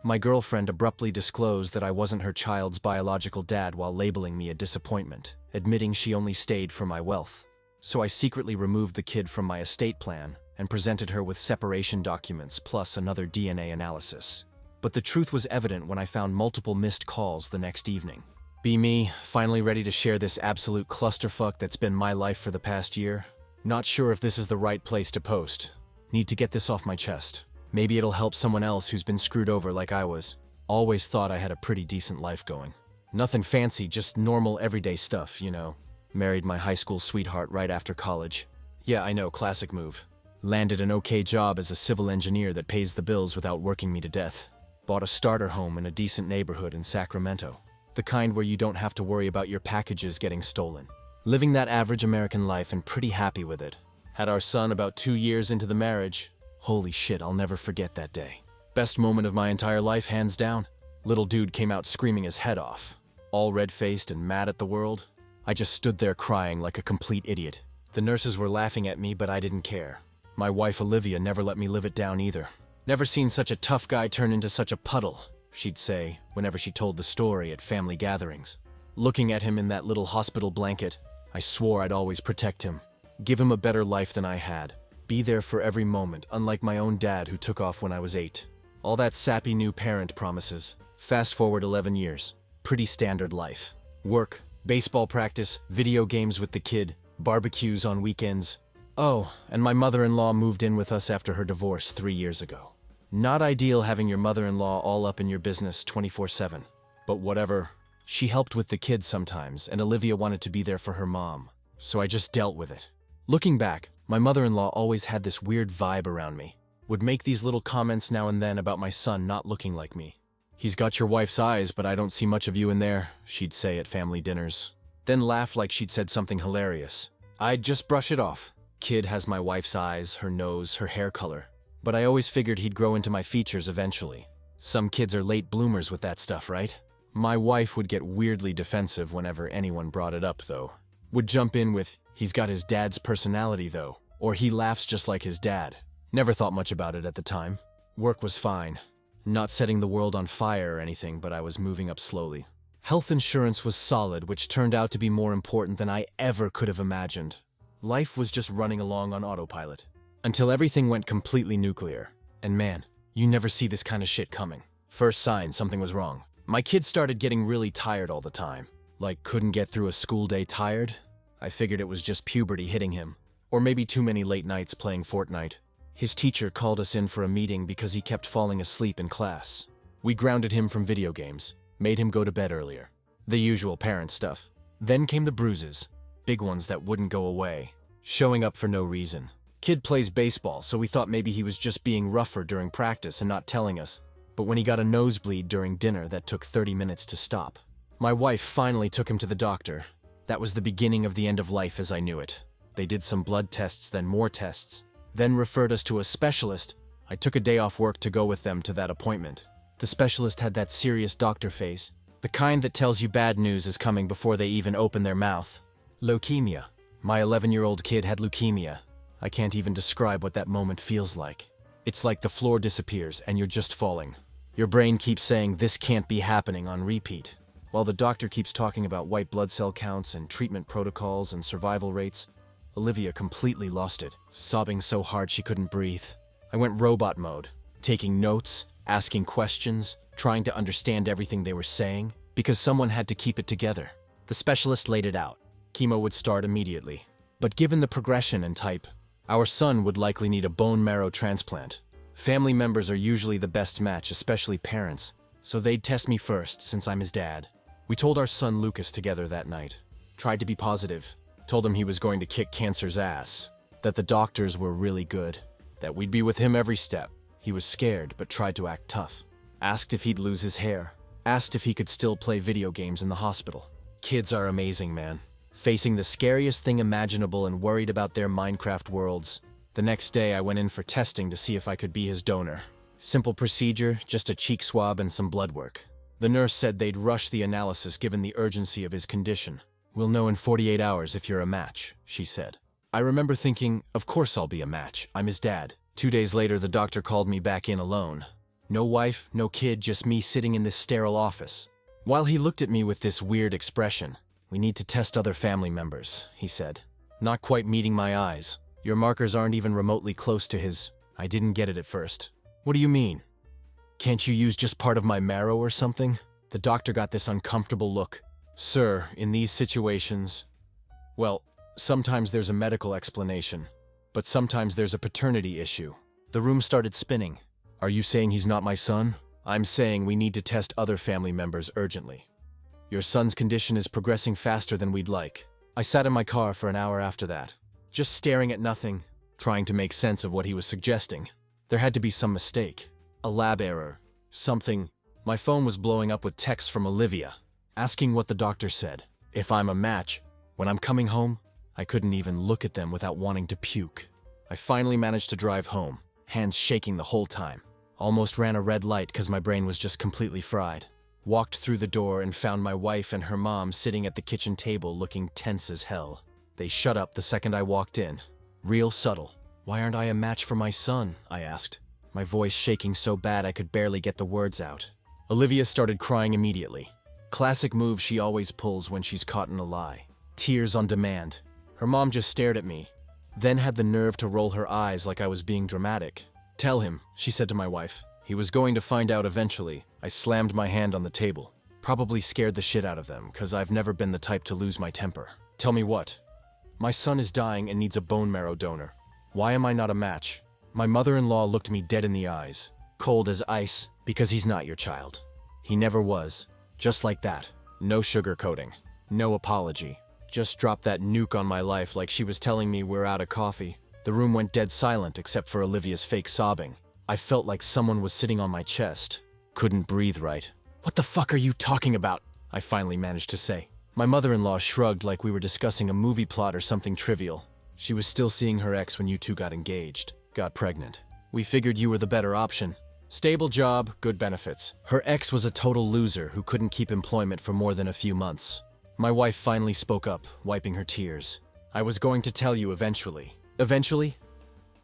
My girlfriend abruptly disclosed that I wasn't her child's biological dad while labeling me a disappointment, admitting she only stayed for my wealth. So I secretly removed the kid from my estate plan and presented her with separation documents plus another DNA analysis. But the truth was evident when I found multiple missed calls the next evening. Be me, finally ready to share this absolute clusterfuck that's been my life for the past year? Not sure if this is the right place to post. Need to get this off my chest. Maybe it'll help someone else who's been screwed over like I was. Always thought I had a pretty decent life going. Nothing fancy, just normal everyday stuff, you know. Married my high school sweetheart right after college. Yeah, I know, classic move. Landed an okay job as a civil engineer that pays the bills without working me to death. Bought a starter home in a decent neighborhood in Sacramento. The kind where you don't have to worry about your packages getting stolen. Living that average American life and pretty happy with it. Had our son about 2 years into the marriage. Holy shit, I'll never forget that day. Best moment of my entire life, hands down. Little dude came out screaming his head off. All red-faced and mad at the world. I just stood there crying like a complete idiot. The nurses were laughing at me, but I didn't care. My wife Olivia never let me live it down either. Never seen such a tough guy turn into such a puddle, she'd say whenever she told the story at family gatherings. Looking at him in that little hospital blanket, I swore I'd always protect him. Give him a better life than I had. Be there for every moment, unlike my own dad who took off when I was 8. All that sappy new parent promises. Fast forward 11 years. Pretty standard life. Work, baseball practice, video games with the kid, barbecues on weekends. Oh, and my mother-in-law moved in with us after her divorce 3 years ago. Not ideal having your mother-in-law all up in your business 24/7. But whatever. She helped with the kids sometimes, and Olivia wanted to be there for her mom. So I just dealt with it. Looking back, my mother-in-law always had this weird vibe around me. Would make these little comments now and then about my son not looking like me. "He's got your wife's eyes, but I don't see much of you in there," she'd say at family dinners. Then laugh like she'd said something hilarious. I'd just brush it off. Kid has my wife's eyes, her nose, her hair color. But I always figured he'd grow into my features eventually. Some kids are late bloomers with that stuff, right? My wife would get weirdly defensive whenever anyone brought it up, though. Would jump in with, "He's got his dad's personality, though," or "He laughs just like his dad." Never thought much about it at the time. Work was fine. Not setting the world on fire or anything, but I was moving up slowly. Health insurance was solid, which turned out to be more important than I ever could have imagined. Life was just running along on autopilot. Until everything went completely nuclear. And man, you never see this kind of shit coming. First sign something was wrong. My kid started getting really tired all the time. Like couldn't get through a school day tired? I figured it was just puberty hitting him. Or maybe too many late nights playing Fortnite. His teacher called us in for a meeting because he kept falling asleep in class. We grounded him from video games, made him go to bed earlier. The usual parent stuff. Then came the bruises. Big ones that wouldn't go away. Showing up for no reason. Kid plays baseball, so we thought maybe he was just being rougher during practice and not telling us. But when he got a nosebleed during dinner that took 30 minutes to stop. My wife finally took him to the doctor. That was the beginning of the end of life as I knew it. They did some blood tests, then more tests. Then referred us to a specialist. I took a day off work to go with them to that appointment. The specialist had that serious doctor face. The kind that tells you bad news is coming before they even open their mouth. Leukemia. My 11-year-old kid had leukemia. I can't even describe what that moment feels like. It's like the floor disappears and you're just falling. Your brain keeps saying this can't be happening on repeat. While the doctor keeps talking about white blood cell counts and treatment protocols and survival rates, Olivia completely lost it, sobbing so hard she couldn't breathe. I went robot mode, taking notes, asking questions, trying to understand everything they were saying, because someone had to keep it together. The specialist laid it out. Chemo would start immediately. But given the progression and type, our son would likely need a bone marrow transplant. Family members are usually the best match, especially parents, so they'd test me first since I'm his dad. We told our son Lucas together that night. Tried to be positive. Told him he was going to kick cancer's ass. That the doctors were really good. That we'd be with him every step. He was scared, but tried to act tough. Asked if he'd lose his hair. Asked if he could still play video games in the hospital. Kids are amazing, man. Facing the scariest thing imaginable and worried about their Minecraft worlds. The next day, I went in for testing to see if I could be his donor. Simple procedure, just a cheek swab and some blood work. The nurse said they'd rush the analysis given the urgency of his condition. "We'll know in 48 hours if you're a match," she said. I remember thinking, of course I'll be a match. I'm his dad. 2 days later, the doctor called me back in alone. No wife, no kid, just me sitting in this sterile office. While he looked at me with this weird expression, "We need to test other family members," he said. Not quite meeting my eyes. "Your markers aren't even remotely close to his." I didn't get it at first. "What do you mean? Can't you use just part of my marrow or something?" The doctor got this uncomfortable look. "Sir, in these situations, well, sometimes there's a medical explanation, but sometimes there's a paternity issue." The room started spinning. "Are you saying he's not my son?" "I'm saying we need to test other family members urgently. Your son's condition is progressing faster than we'd like." I sat in my car for an hour after that, just staring at nothing, trying to make sense of what he was suggesting. There had to be some mistake. A lab error. Something. My phone was blowing up with texts from Olivia, asking what the doctor said. If I'm a match, when I'm coming home, I couldn't even look at them without wanting to puke. I finally managed to drive home, hands shaking the whole time. Almost ran a red light because my brain was just completely fried. Walked through the door and found my wife and her mom sitting at the kitchen table looking tense as hell. They shut up the second I walked in. Real subtle. "Why aren't I a match for my son?" I asked, my voice shaking so bad I could barely get the words out. Olivia started crying immediately. Classic move she always pulls when she's caught in a lie. Tears on demand. Her mom just stared at me, then had the nerve to roll her eyes like I was being dramatic. "Tell him," she said to my wife. "He was going to find out eventually." I slammed my hand on the table. Probably scared the shit out of them, cause I've never been the type to lose my temper. "Tell me what?" "My son is dying and needs a bone marrow donor. Why am I not a match?" My mother-in-law looked me dead in the eyes, cold as ice, "Because he's not your child. He never was." Just like that. No sugarcoating. No apology. Just dropped that nuke on my life like she was telling me we're out of coffee. The room went dead silent except for Olivia's fake sobbing. I felt like someone was sitting on my chest. Couldn't breathe right. "What the fuck are you talking about?" I finally managed to say. My mother-in-law shrugged like we were discussing a movie plot or something trivial. "She was still seeing her ex when you two got engaged. Got pregnant. We figured you were the better option. Stable job, good benefits. Her ex was a total loser who couldn't keep employment for more than a few months." My wife finally spoke up, wiping her tears. "I was going to tell you eventually." "Eventually?"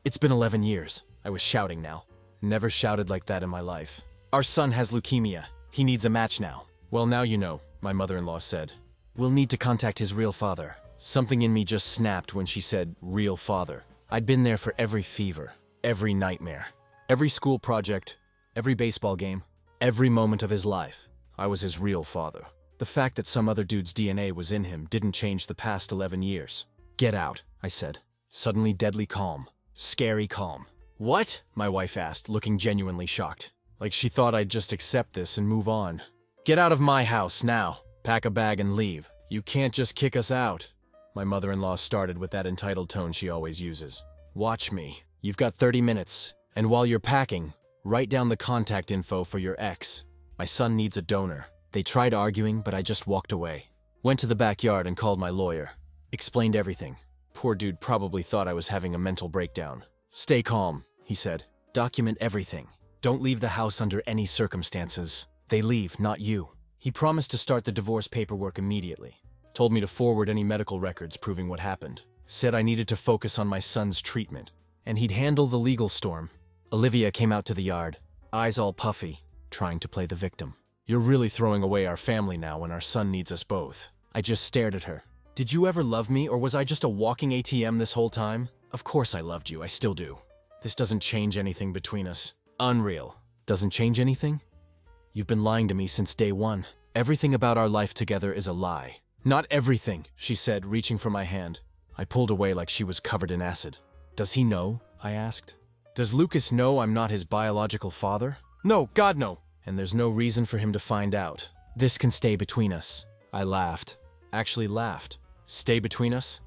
"It's been 11 years. I was shouting now. Never shouted like that in my life. "Our son has leukemia. He needs a match now." "Well, now you know," my mother-in-law said. "We'll need to contact his real father." Something in me just snapped when she said real father. I'd been there for every fever, every nightmare, every school project, every baseball game, every moment of his life. I was his real father. The fact that some other dude's DNA was in him didn't change the past 11 years. "Get out," I said. Suddenly deadly calm. Scary calm. "What?" my wife asked, looking genuinely shocked. Like she thought I'd just accept this and move on. "Get out of my house, now. Pack a bag and leave. You can't just kick us out." My mother-in-law started with that entitled tone she always uses. "Watch me. You've got 30 minutes. And while you're packing, write down the contact info for your ex. My son needs a donor." They tried arguing, but I just walked away. Went to the backyard and called my lawyer. Explained everything. Poor dude probably thought I was having a mental breakdown. "Stay calm," he said. "Document everything. Don't leave the house under any circumstances. They leave, not you." He promised to start the divorce paperwork immediately. Told me to forward any medical records proving what happened. Said I needed to focus on my son's treatment. And he'd handle the legal storm. Olivia came out to the yard, eyes all puffy, trying to play the victim. "You're really throwing away our family now when our son needs us both." I just stared at her. "Did you ever love me, or was I just a walking ATM this whole time?" "Of course I loved you, I still do. This doesn't change anything between us." "Unreal." "Doesn't change anything?" "You've been lying to me since day one. Everything about our life together is a lie." "Not everything," she said, reaching for my hand. I pulled away like she was covered in acid. "Does he know?" I asked. "Does Lucas know I'm not his biological father?" "No, God no." "And there's no reason for him to find out. This can stay between us." I laughed. Actually laughed. "Stay between us?"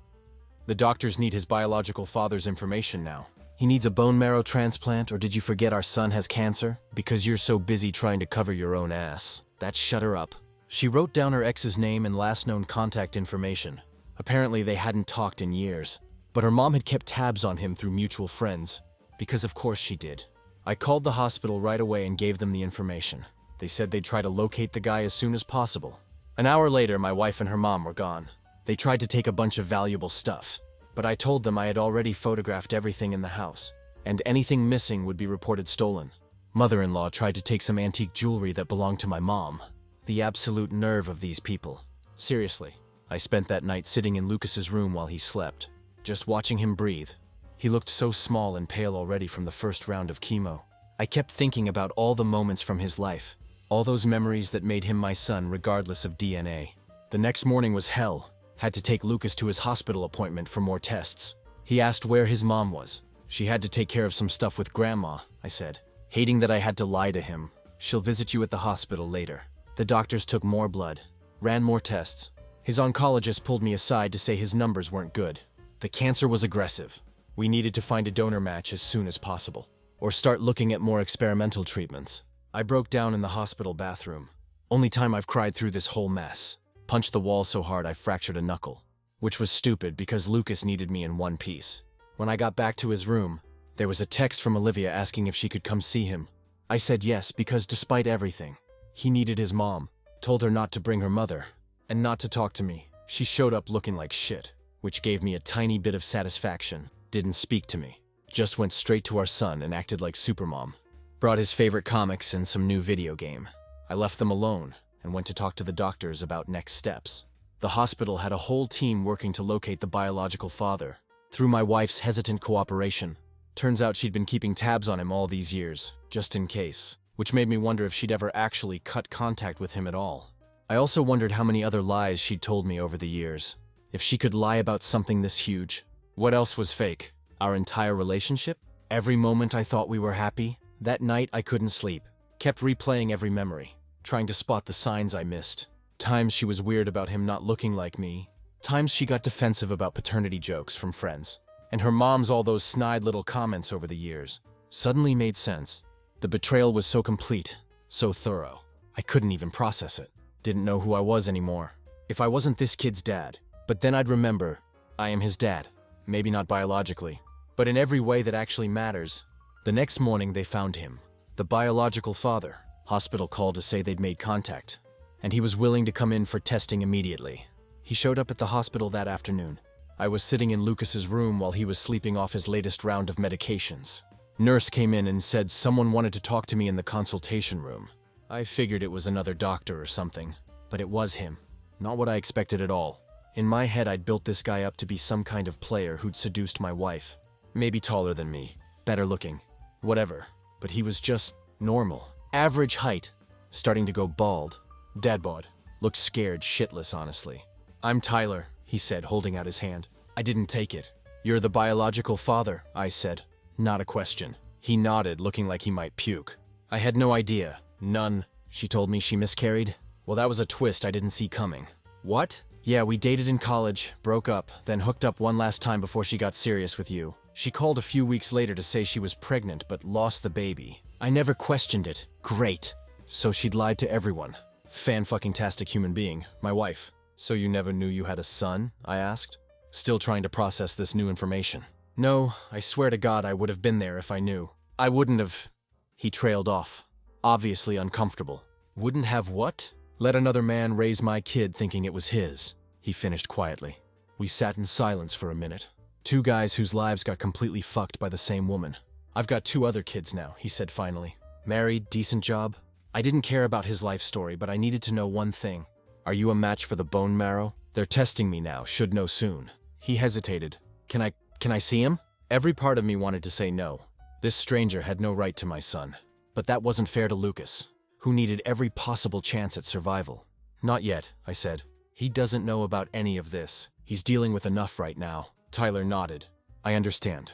"The doctors need his biological father's information now." "He needs a bone marrow transplant, or did you forget our son has cancer? Because you're so busy trying to cover your own ass." That shut her up. She wrote down her ex's name and last known contact information. Apparently they hadn't talked in years. But her mom had kept tabs on him through mutual friends. Because of course she did. I called the hospital right away and gave them the information. They said they'd try to locate the guy as soon as possible. An hour later, my wife and her mom were gone. They tried to take a bunch of valuable stuff. But I told them I had already photographed everything in the house, and anything missing would be reported stolen. Mother-in-law tried to take some antique jewelry that belonged to my mom. The absolute nerve of these people. Seriously, I spent that night sitting in Lucas's room while he slept, just watching him breathe. He looked so small and pale already from the first round of chemo. I kept thinking about all the moments from his life, all those memories that made him my son regardless of DNA. The next morning was hell. Had to take Lucas to his hospital appointment for more tests. He asked where his mom was. She had to take care of some stuff with Grandma, I said, hating that I had to lie to him. She'll visit you at the hospital later. The doctors took more blood, ran more tests. His oncologist pulled me aside to say his numbers weren't good. The cancer was aggressive. We needed to find a donor match as soon as possible, or start looking at more experimental treatments. I broke down in the hospital bathroom. Only time I've cried through this whole mess. Punched the wall so hard I fractured a knuckle, which was stupid because Lucas needed me in one piece. When I got back to his room, there was a text from Olivia asking if she could come see him. I said yes because despite everything, he needed his mom. Told her not to bring her mother, and not to talk to me. She showed up looking like shit, which gave me a tiny bit of satisfaction. Didn't speak to me. Just went straight to our son and acted like Supermom. Brought his favorite comics and some new video game. I left them alone and went to talk to the doctors about next steps. The hospital had a whole team working to locate the biological father. Through my wife's hesitant cooperation, turns out she'd been keeping tabs on him all these years, just in case, which made me wonder if she'd ever actually cut contact with him at all. I also wondered how many other lies she'd told me over the years. If she could lie about something this huge. What else was fake? Our entire relationship? Every moment I thought we were happy? That night I couldn't sleep. Kept replaying every memory, trying to spot the signs I missed. Times she was weird about him not looking like me. Times she got defensive about paternity jokes from friends. And her mom's all those snide little comments over the years. Suddenly made sense. The betrayal was so complete, so thorough. I couldn't even process it. Didn't know who I was anymore. If I wasn't this kid's dad. But then I'd remember, I am his dad. Maybe not biologically, but in every way that actually matters. The next morning they found him. The biological father. Hospital called to say they'd made contact, and he was willing to come in for testing immediately. He showed up at the hospital that afternoon. I was sitting in Lucas's room while he was sleeping off his latest round of medications. Nurse came in and said someone wanted to talk to me in the consultation room. I figured it was another doctor or something, but it was him. Not what I expected at all. In my head, I'd built this guy up to be some kind of player who'd seduced my wife. Maybe taller than me, better looking, whatever. But he was just normal. Average height, starting to go bald. Dad bod. Looked scared shitless, honestly. I'm Tyler, he said, holding out his hand. I didn't take it. You're the biological father, I said. Not a question. He nodded, looking like he might puke. I had no idea. None. She told me she miscarried. Well, that was a twist I didn't see coming. What? Yeah, we dated in college, broke up, then hooked up one last time before she got serious with you. She called a few weeks later to say she was pregnant but lost the baby. I never questioned it. Great. So she'd lied to everyone. Fan-fucking-tastic human being, my wife. So you never knew you had a son? I asked, still trying to process this new information. No, I swear to God I would have been there if I knew. I wouldn't have. He trailed off, obviously uncomfortable. Wouldn't have what? Let another man raise my kid thinking it was his, he finished quietly. We sat in silence for a minute. Two guys whose lives got completely fucked by the same woman. I've got 2 other kids now, he said finally. Married, decent job. I didn't care about his life story, but I needed to know one thing. Are you a match for the bone marrow? They're testing me now, should know soon. He hesitated. Can I see him? Every part of me wanted to say no. This stranger had no right to my son. But that wasn't fair to Lucas, who needed every possible chance at survival. Not yet, I said. He doesn't know about any of this. He's dealing with enough right now. Tyler nodded. I understand.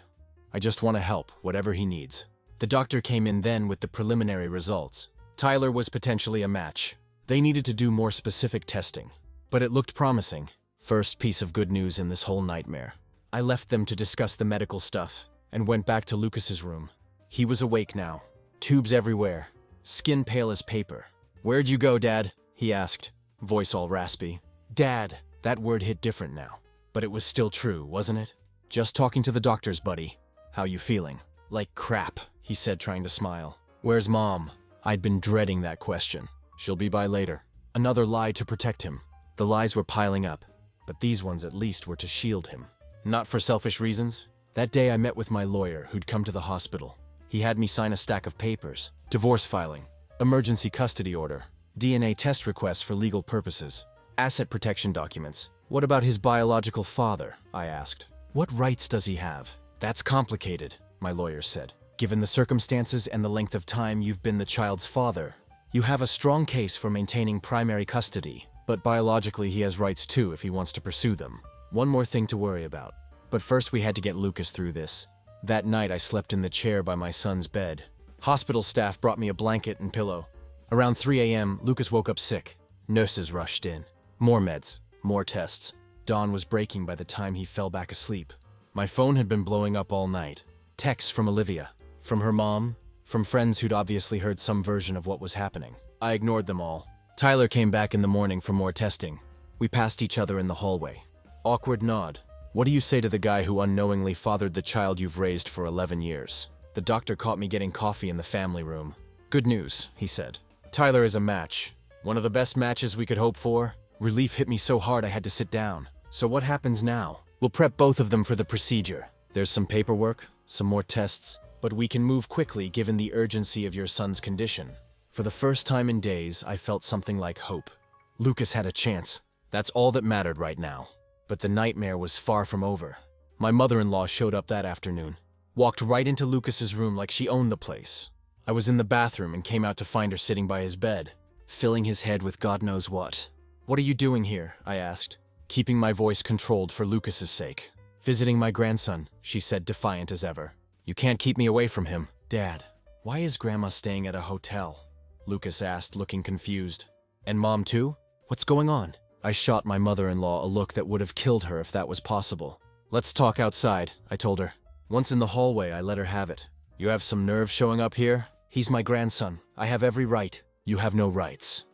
I just want to help, whatever he needs. The doctor came in then with the preliminary results. Tyler was potentially a match. They needed to do more specific testing, but it looked promising. First piece of good news in this whole nightmare. I left them to discuss the medical stuff and went back to Lucas's room. He was awake now. Tubes everywhere. Skin pale as paper. Where'd you go, Dad? He asked, voice all raspy. Dad. That word hit different now. But it was still true, wasn't it? Just talking to the doctors, buddy. How you feeling? Like crap, he said, trying to smile. Where's Mom? I'd been dreading that question. She'll be by later. Another lie to protect him. The lies were piling up, but these ones at least were to shield him. Not for selfish reasons. That day I met with my lawyer, who'd come to the hospital. He had me sign a stack of papers: divorce filing, emergency custody order, DNA test requests for legal purposes, asset protection documents. What about his biological father? I asked. What rights does he have? That's complicated, my lawyer said. Given the circumstances and the length of time you've been the child's father, you have a strong case for maintaining primary custody, but biologically he has rights too if he wants to pursue them. One more thing to worry about. But first we had to get Lucas through this. That night I slept in the chair by my son's bed. Hospital staff brought me a blanket and pillow. Around 3 a.m., Lucas woke up sick. Nurses rushed in. More meds, more tests. Dawn was breaking by the time he fell back asleep. My phone had been blowing up all night. Texts from Olivia, from her mom, from friends who'd obviously heard some version of what was happening. I ignored them all. Tyler came back in the morning for more testing. We passed each other in the hallway. Awkward nod. What do you say to the guy who unknowingly fathered the child you've raised for 11 years? The doctor caught me getting coffee in the family room. Good news, he said. Tyler is a match. One of the best matches we could hope for. Relief hit me so hard I had to sit down. So what happens now? We'll prep both of them for the procedure. There's some paperwork, some more tests, but we can move quickly given the urgency of your son's condition. For the first time in days, I felt something like hope. Lucas had a chance. That's all that mattered right now. But the nightmare was far from over. My mother-in-law showed up that afternoon. Walked right into Lucas's room like she owned the place. I was in the bathroom and came out to find her sitting by his bed, filling his head with God knows what. What are you doing here? I asked, keeping my voice controlled for Lucas's sake. Visiting my grandson, she said, defiant as ever. You can't keep me away from him. Dad, why is Grandma staying at a hotel? Lucas asked, looking confused. And Mom too? What's going on? I shot my mother-in-law a look that would have killed her if that was possible. Let's talk outside, I told her. Once in the hallway, I let her have it. You have some nerve showing up here? He's my grandson. I have every right. You have no rights.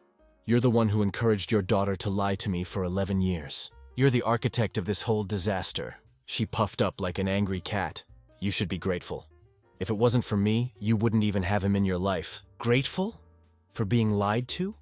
You're the one who encouraged your daughter to lie to me for 11 years. You're the architect of this whole disaster. She puffed up like an angry cat. You should be grateful. If it wasn't for me, you wouldn't even have him in your life. Grateful? For being lied to?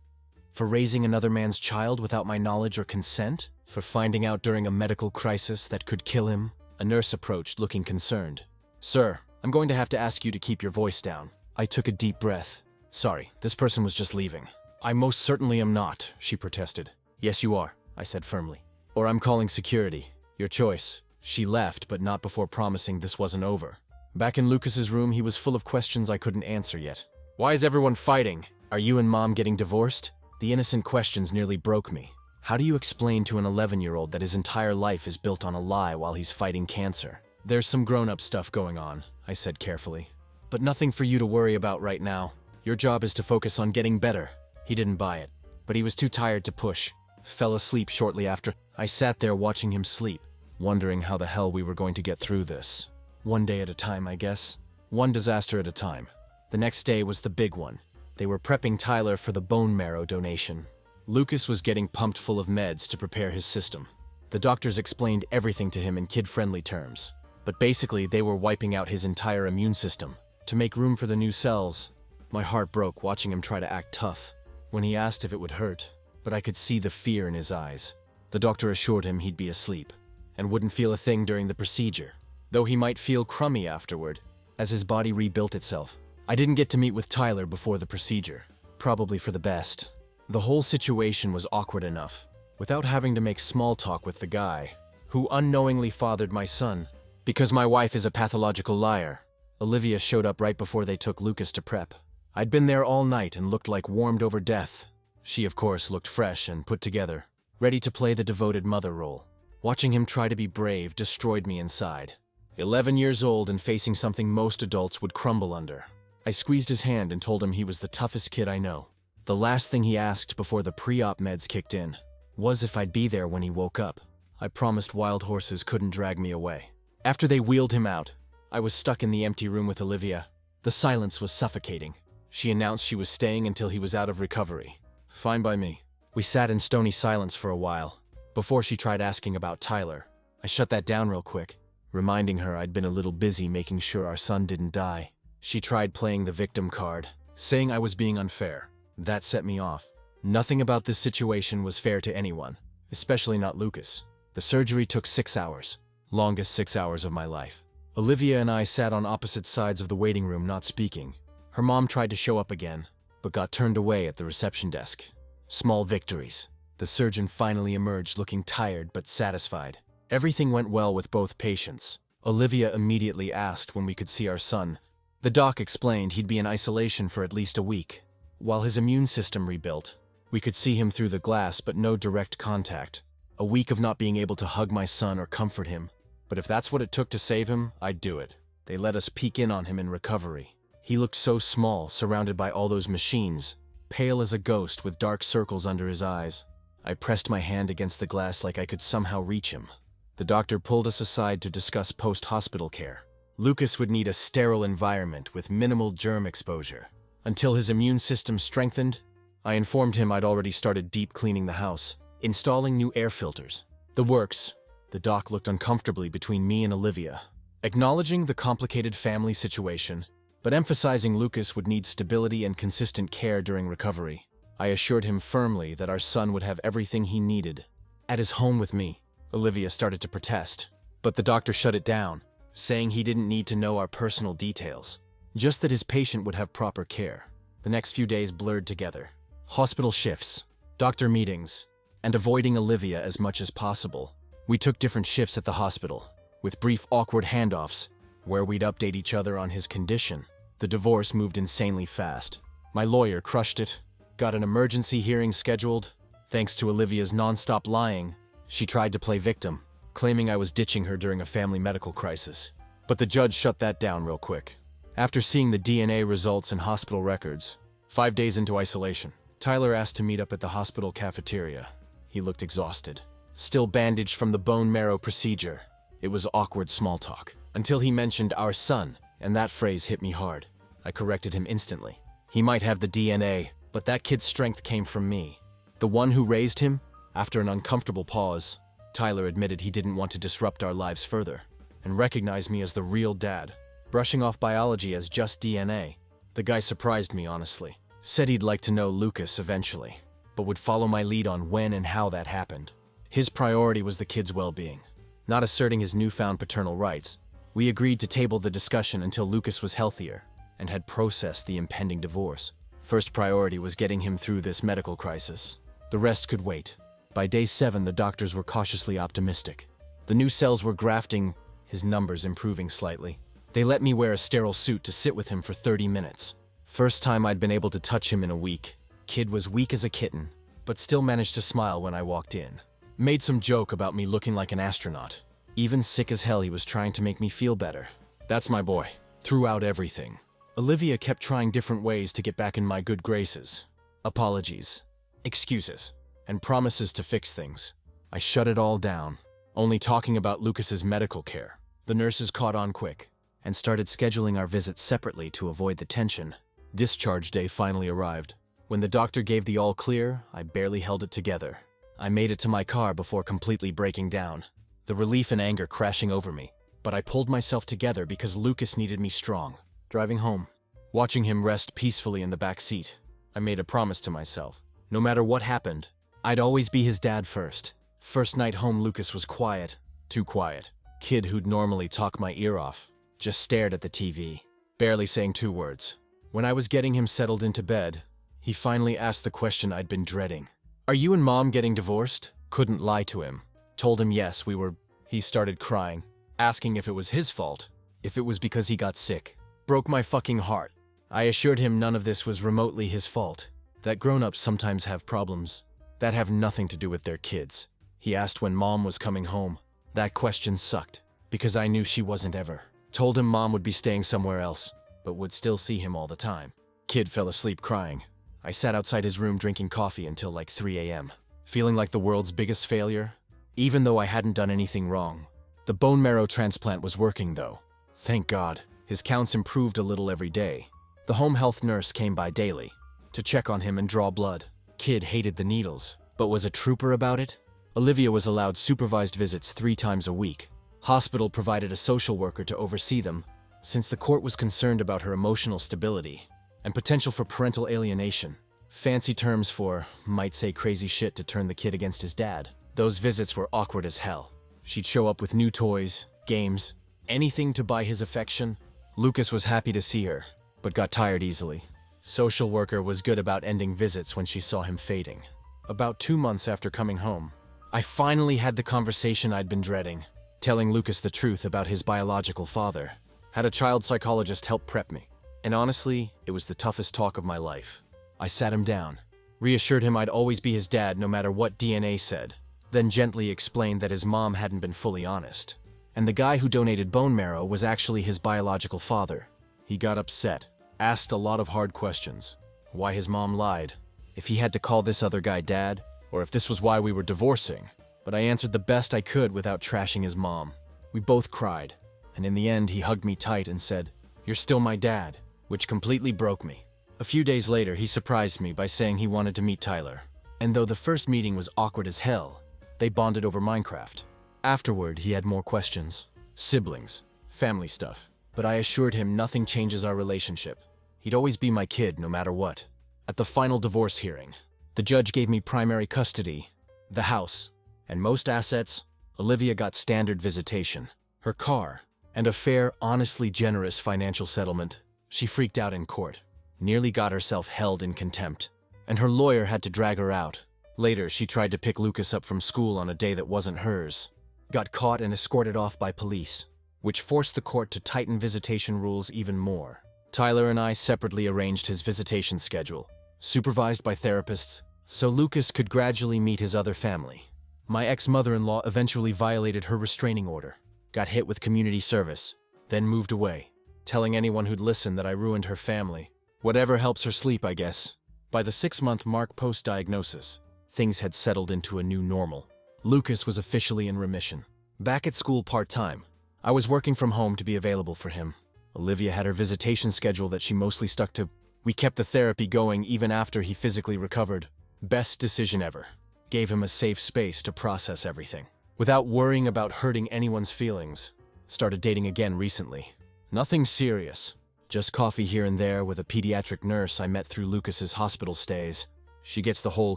For raising another man's child without my knowledge or consent? For finding out during a medical crisis that could kill him? A nurse approached, looking concerned. Sir, I'm going to have to ask you to keep your voice down. I took a deep breath. Sorry, this person was just leaving. I most certainly am not, she protested. Yes, you are, I said firmly. Or I'm calling security. Your choice. She left, but not before promising this wasn't over. Back in Lucas's room, he was full of questions I couldn't answer yet. Why is everyone fighting? Are you and Mom getting divorced? The innocent questions nearly broke me. How do you explain to an 11-year-old that his entire life is built on a lie while he's fighting cancer? There's some grown-up stuff going on, I said carefully. But nothing for you to worry about right now. Your job is to focus on getting better. He didn't buy it, but he was too tired to push. Fell asleep shortly after. I sat there watching him sleep, wondering how the hell we were going to get through this. One day at a time, I guess. One disaster at a time. The next day was the big one. They were prepping Tyler for the bone marrow donation. Lucas was getting pumped full of meds to prepare his system. The doctors explained everything to him in kid-friendly terms. But basically, they were wiping out his entire immune system to make room for the new cells. My heart broke watching him try to act tough when he asked if it would hurt, but I could see the fear in his eyes. The doctor assured him he'd be asleep and wouldn't feel a thing during the procedure, though he might feel crummy afterward as his body rebuilt itself. I didn't get to meet with Tyler before the procedure, probably for the best. The whole situation was awkward enough, without having to make small talk with the guy who unknowingly fathered my son. Because my wife is a pathological liar, Olivia showed up right before they took Lucas to prep. I'd been there all night and looked like warmed over death. She, of course, looked fresh and put together, ready to play the devoted mother role. Watching him try to be brave destroyed me inside. 11 years old and facing something most adults would crumble under. I squeezed his hand and told him he was the toughest kid I know. The last thing he asked before the pre-op meds kicked in was if I'd be there when he woke up. I promised wild horses couldn't drag me away. After they wheeled him out, I was stuck in the empty room with Olivia. The silence was suffocating. She announced she was staying until he was out of recovery. Fine by me. We sat in stony silence for a while, before she tried asking about Tyler. I shut that down real quick, reminding her I'd been a little busy making sure our son didn't die. She tried playing the victim card, saying I was being unfair. That set me off. Nothing about this situation was fair to anyone, especially not Lucas. The surgery took 6 hours, longest 6 hours of my life. Olivia and I sat on opposite sides of the waiting room, not speaking. Her mom tried to show up again, but got turned away at the reception desk. Small victories. The surgeon finally emerged looking tired but satisfied. Everything went well with both patients. Olivia immediately asked when we could see our son. The doc explained he'd be in isolation for at least a week. While his immune system rebuilt, we could see him through the glass but no direct contact. A week of not being able to hug my son or comfort him. But if that's what it took to save him, I'd do it. They let us peek in on him in recovery. He looked so small, surrounded by all those machines, pale as a ghost with dark circles under his eyes. I pressed my hand against the glass like I could somehow reach him. The doctor pulled us aside to discuss post-hospital care. Lucas would need a sterile environment with minimal germ exposure. Until his immune system strengthened, I informed him I'd already started deep cleaning the house, installing new air filters. The works. The doc looked uncomfortably between me and Olivia, acknowledging the complicated family situation, but emphasizing Lucas would need stability and consistent care during recovery. I assured him firmly that our son would have everything he needed. At his home with me, Olivia started to protest, but the doctor shut it down, saying he didn't need to know our personal details, just that his patient would have proper care. The next few days blurred together. Hospital shifts, doctor meetings, and avoiding Olivia as much as possible. We took different shifts at the hospital, with brief awkward handoffs, where we'd update each other on his condition. The divorce moved insanely fast. My lawyer crushed it, got an emergency hearing scheduled. Thanks to Olivia's nonstop lying, she tried to play victim, claiming I was ditching her during a family medical crisis. But the judge shut that down real quick. After seeing the DNA results and hospital records, 5 days into isolation, Tyler asked to meet up at the hospital cafeteria. He looked exhausted. Still bandaged from the bone marrow procedure. It was awkward small talk, until he mentioned our son, and that phrase hit me hard. I corrected him instantly. He might have the DNA, but that kid's strength came from me. The one who raised him. After an uncomfortable pause, Tyler admitted he didn't want to disrupt our lives further, and recognized me as the real dad, brushing off biology as just DNA. The guy surprised me, honestly. Said he'd like to know Lucas eventually, but would follow my lead on when and how that happened. His priority was the kid's well-being, not asserting his newfound paternal rights. We agreed to table the discussion until Lucas was healthier and had processed the impending divorce. First priority was getting him through this medical crisis. The rest could wait. By day 7, the doctors were cautiously optimistic. The new cells were grafting, his numbers improving slightly. They let me wear a sterile suit to sit with him for 30 minutes. First time I'd been able to touch him in a week. Kid was weak as a kitten, but still managed to smile when I walked in. Made some joke about me looking like an astronaut. Even sick as hell, he was trying to make me feel better. That's my boy. Throughout everything. Olivia kept trying different ways to get back in my good graces. Apologies, excuses, and promises to fix things. I shut it all down, only talking about Lucas's medical care. The nurses caught on quick, and started scheduling our visits separately to avoid the tension. Discharge day finally arrived. When the doctor gave the all clear, I barely held it together. I made it to my car before completely breaking down, the relief and anger crashing over me. But I pulled myself together because Lucas needed me strong. Driving home, watching him rest peacefully in the back seat, I made a promise to myself. No matter what happened, I'd always be his dad first. First night home, Lucas was quiet. Too quiet. Kid who'd normally talk my ear off just stared at the TV, barely saying 2 words. When I was getting him settled into bed, he finally asked the question I'd been dreading. "Are you and Mom getting divorced?" Couldn't lie to him. Told him yes, we were. He started crying, asking if it was his fault, if it was because he got sick. Broke my fucking heart. I assured him none of this was remotely his fault, that grown-ups sometimes have problems that have nothing to do with their kids. He asked when Mom was coming home. That question sucked, because I knew she wasn't ever. Told him Mom would be staying somewhere else, but would still see him all the time. Kid fell asleep crying. I sat outside his room drinking coffee until like 3 a.m., feeling like the world's biggest failure, even though I hadn't done anything wrong. The bone marrow transplant was working though. Thank God. His counts improved a little every day. The home health nurse came by daily to check on him and draw blood. Kid hated the needles, but was a trooper about it. Olivia was allowed supervised visits 3 times a week. Hospital provided a social worker to oversee them, since the court was concerned about her emotional stability and potential for parental alienation. Fancy terms for, might say crazy shit to turn the kid against his dad. Those visits were awkward as hell. She'd show up with new toys, games, Anything to buy his affection. Lucas was happy to see her, but got tired easily. Social worker was good about ending visits when she saw him fading. About 2 months after coming home, I finally had the conversation I'd been dreading, telling Lucas the truth about his biological father. Had a child psychologist help prep me. And honestly, it was the toughest talk of my life. I sat him down, reassured him I'd always be his dad no matter what DNA said, then gently explained that his mom hadn't been fully honest. And the guy who donated bone marrow was actually his biological father. He got upset, asked a lot of hard questions. Why his mom lied, if he had to call this other guy dad, or if this was why we were divorcing. But I answered the best I could without trashing his mom. We both cried, and in the end he hugged me tight and said, "You're still my dad," which completely broke me. A few days later, he surprised me by saying he wanted to meet Tyler. And though the first meeting was awkward as hell, they bonded over Minecraft. Afterward, he had more questions. Siblings, family stuff. But I assured him nothing changes our relationship. He'd always be my kid, no matter what. At the final divorce hearing, the judge gave me primary custody, the house, and most assets. Olivia got standard visitation, her car, and a fair, honestly generous financial settlement. She freaked out in court, nearly got herself held in contempt, and her lawyer had to drag her out. Later, she tried to pick Lucas up from school on a day that wasn't hers, got caught and escorted off by police, which forced the court to tighten visitation rules even more. Tyler and I separately arranged his visitation schedule, supervised by therapists, so Lucas could gradually meet his other family. My ex-mother-in-law eventually violated her restraining order, got hit with community service, then moved away, telling anyone who'd listen that I ruined her family. Whatever helps her sleep, I guess. By the 6-month mark post-diagnosis, things had settled into a new normal. Lucas was officially in remission. Back at school part-time, I was working from home to be available for him. Olivia had her visitation schedule that she mostly stuck to. We kept the therapy going even after he physically recovered. Best decision ever. Gave him a safe space to process everything, without worrying about hurting anyone's feelings. Started dating again recently. Nothing serious. Just coffee here and there with a pediatric nurse I met through Lucas's hospital stays. She gets the whole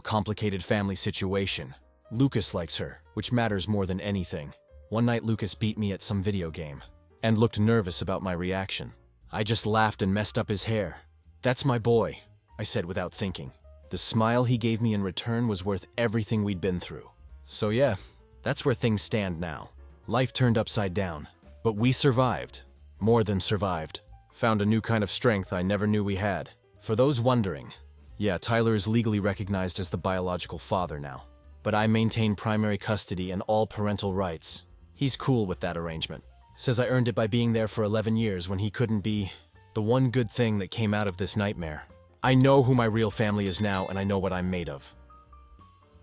complicated family situation. Lucas likes her, which matters more than anything. One night Lucas beat me at some video game, and looked nervous about my reaction. I just laughed and messed up his hair. "That's my boy," I said without thinking. The smile he gave me in return was worth everything we'd been through. So yeah, that's where things stand now. Life turned upside down, but we survived. More than survived. Found a new kind of strength I never knew we had. For those wondering, yeah, Tyler is legally recognized as the biological father now, but I maintain primary custody and all parental rights. He's cool with that arrangement. Says I earned it by being there for 11 years when he couldn't be. The one good thing that came out of this nightmare. I know who my real family is now, and I know what I'm made of.